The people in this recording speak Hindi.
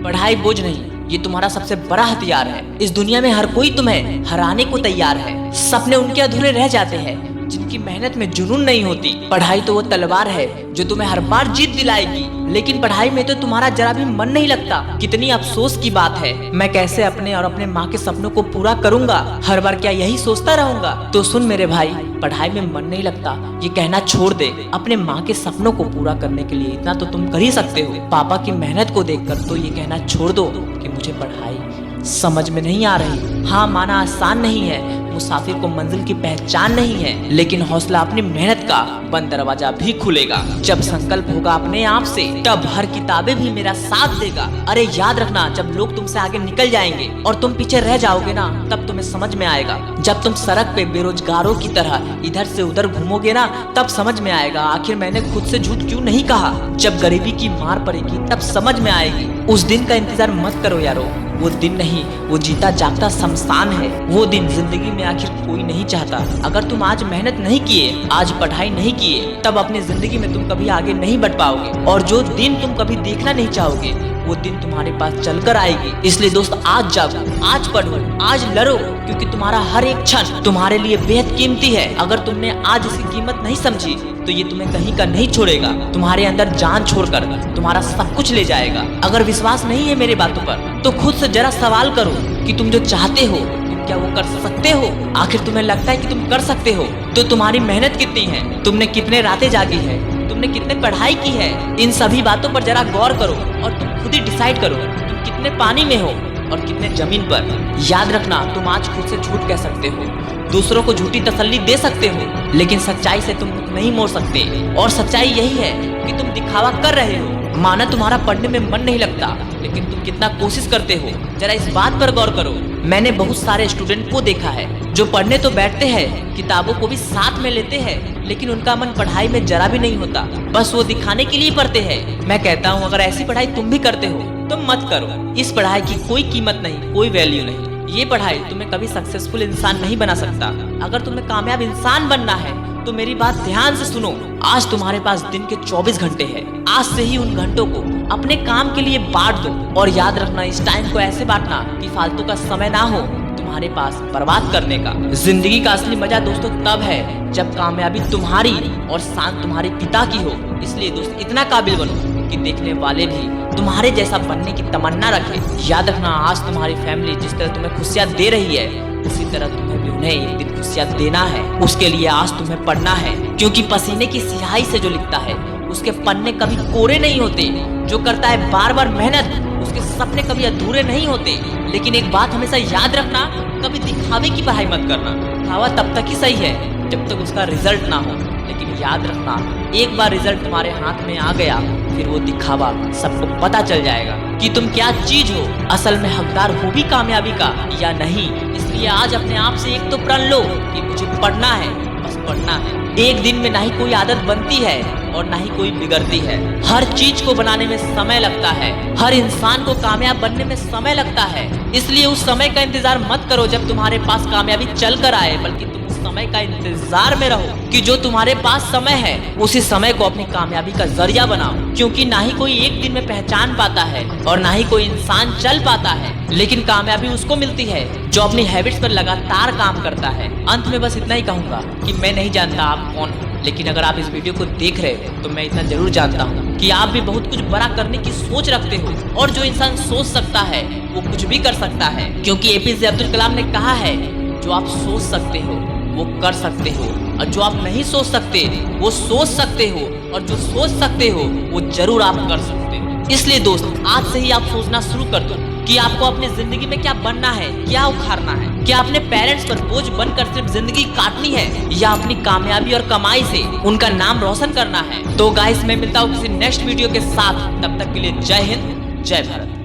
पढ़ाई बोझ नहीं, ये तुम्हारा सबसे बड़ा हथियार है। इस दुनिया में हर कोई तुम्हें हराने को तैयार है। सपने उनके अधूरे रह जाते हैं जिनकी मेहनत में जुनून नहीं होती। पढ़ाई तो वो तलवार है जो तुम्हें हर बार जीत दिलाएगी, लेकिन पढ़ाई में तो तुम्हारा जरा भी मन नहीं लगता। कितनी अफसोस की बात है, मैं कैसे अपने और अपने माँ के सपनों को पूरा करूंगा। हर बार क्या यही सोचता रहूंगा। तो सुन मेरे भाई, पढ़ाई में मन नहीं लगता ये कहना छोड़ दे। अपने माँ के सपनों को पूरा करने के लिए इतना तो तुम कर ही सकते हो। पापा की मेहनत को देखकर तो ये कहना छोड़ दो कि मुझे पढ़ाई समझ में नहीं आ रही। हाँ, माना आसान नहीं है, मुसाफिर को मंजिल की पहचान नहीं है, लेकिन हौसला अपनी मेहनत का बंद दरवाजा भी खुलेगा। जब संकल्प होगा अपने आप से, तब हर किताबें भी मेरा साथ देगा। अरे याद रखना, जब लोग तुमसे आगे निकल जाएंगे और तुम पीछे रह जाओगे ना, तब तुम्हें समझ में आएगा। जब तुम सड़क पे बेरोजगारों की तरह इधर से उधर घूमोगे ना, तब समझ में आएगा आखिर मैंने खुद से झूठ क्यों नहीं कहा। जब गरीबी की मार पड़ेगी तब समझ में आएगी। उस दिन का इंतजार मत करो यारो, वो दिन नहीं, वो जीता जागता शमशान है। वो दिन जिंदगी में आखिर कोई नहीं चाहता। अगर तुम आज मेहनत नहीं किए, आज पढ़ाई नहीं किए, तब अपनी जिंदगी में तुम कभी आगे नहीं बढ़ पाओगे। और जो दिन तुम कभी देखना नहीं चाहोगे, वो दिन तुम्हारे पास चलकर आएगी। इसलिए दोस्त, आज जागो, आज पढ़ो, आज लड़ो, क्योंकि तुम्हारा हर एक क्षण तुम्हारे लिए बेहद कीमती है। अगर तुमने आज इसकी कीमत नहीं समझी, तो ये तुम्हें कहीं का नहीं छोड़ेगा। तुम्हारे अंदर जान छोड़कर तुम्हारा सब कुछ ले जाएगा। अगर विश्वास नहीं है मेरे बातों पर, तो खुद से जरा सवाल करो कि तुम जो चाहते हो, तुम क्या वो कर सकते हो? आखिर तुम्हें लगता है कि तुम कर सकते हो? तो तुम्हारी मेहनत कितनी है, तुमने कितने रातें जागी है, तुमने कितने पढ़ाई की है, इन सभी बातों पर जरा गौर करो और तुम खुद ही डिसाइड करो तुम कितने पानी में हो और कितने जमीन पर। याद रखना, तुम आज खुद से झूठ कह सकते हो, दूसरों को झूठी तसल्ली दे सकते हो, लेकिन सच्चाई से तुम नहीं मोड़ सकते। और सच्चाई यही है कि तुम दिखावा कर रहे हो। माना तुम्हारा पढ़ने में मन नहीं लगता, लेकिन तुम कितना कोशिश करते हो, जरा इस बात पर गौर करो। मैंने बहुत सारे स्टूडेंट को देखा है जो पढ़ने तो बैठते हैं, किताबों को भी साथ में लेते हैं, लेकिन उनका मन पढ़ाई में जरा भी नहीं होता। बस वो दिखाने के लिए पढ़ते हैं। मैं कहता हूँ, अगर ऐसी पढ़ाई तुम भी करते हो तो मत करो। इस पढ़ाई की कोई कीमत नहीं, कोई वैल्यू नहीं। ये पढ़ाई तुम्हें कभी सक्सेसफुल इंसान नहीं बना सकता। अगर तुम्हें कामयाब इंसान बनना है तो मेरी बात ध्यान से सुनो। आज तुम्हारे पास दिन के 24 घंटे हैं। आज से ही उन घंटों को अपने काम के लिए बांट दो। और याद रखना, इस टाइम को ऐसे बांटना कि फालतू का समय ना हो तुम्हारे पास बर्बाद करने का। जिंदगी का असली मजा दोस्तों तब है जब कामयाबी तुम्हारी और शान तुम्हारे पिता की हो। इसलिए दोस्त, इतना काबिल बनो कि देखने वाले भी तुम्हारे जैसा बनने की तमन्ना रखे। याद रखना, आज तुम्हारी फैमिली जिस तरह तुम्हें खुशियाँ दे रही है, उसी तरह तुम्हें भी उन्हें एक दिन खुशियाँ देना है। उसके लिए आज तुम्हें पढ़ना है, क्योंकि पसीने की स्याही से जो लिखता है उसके पन्ने कभी कोरे नहीं होते। जो करता है बार बार मेहनत, उसके सपने कभी अधूरे नहीं होते। लेकिन एक बात हमेशा याद रखना, कभी दिखावे की पढ़ाई मत करना। दिखावा तब तक ही सही है जब तक उसका रिजल्ट ना हो, लेकिन याद रखना, एक बार रिजल्ट तुम्हारे हाथ में आ गया, फिर वो दिखावा सबको पता चल जाएगा कि तुम क्या चीज हो, असल में हकदार हो भी कामयाबी का या नहीं। इसलिए आज अपने आप से एक तो प्रण लो कि मुझे पढ़ना है, बस पढ़ना है। एक दिन में ना ही कोई आदत बनती है और ना ही कोई बिगड़ती है। हर चीज को बनाने में समय लगता है, हर इंसान को कामयाब बनने में समय लगता है। इसलिए उस समय का इंतजार मत करो जब तुम्हारे पास कामयाबी चल कर आए, बल्कि तुम समय का इंतजार में रहो कि जो तुम्हारे पास समय है उसी समय को अपनी कामयाबी का जरिया बनाओ। क्योंकि ना ही कोई एक दिन में पहचान पाता है और ना ही कोई इंसान चल पाता है, लेकिन कामयाबी उसको मिलती है जो अपनी हैबिट्स पर लगातार काम करता है। अंत में बस इतना ही कहूंगा कि मैं नहीं जानता आप कौन हो, लेकिन अगर आप इस वीडियो को देख रहे हो तो मैं इतना जरूर जानता हूँ कि आप भी बहुत कुछ बड़ा करने की सोच रखते हो। और जो इंसान सोच सकता है वो कुछ भी कर सकता है, क्योंकि एपीजे अब्दुल कलाम ने कहा है, जो आप सोच सकते हो वो कर सकते हो, और जो आप नहीं सोच सकते वो सोच सकते हो, और जो सोच सकते हो वो जरूर आप कर सकते हो। इसलिए दोस्त, आज से ही आप सोचना शुरू कर दो कि आपको अपनी जिंदगी में क्या बनना है, क्या उखाड़ना है। क्या अपने पेरेंट्स पर बोझ बनकर सिर्फ जिंदगी काटनी है, या अपनी कामयाबी और कमाई से उनका नाम रोशन करना है। तो गाइस, मैं मिलता हूँ किसी नेक्स्ट वीडियो के साथ। तब तक के लिए जय हिंद, जय भारत।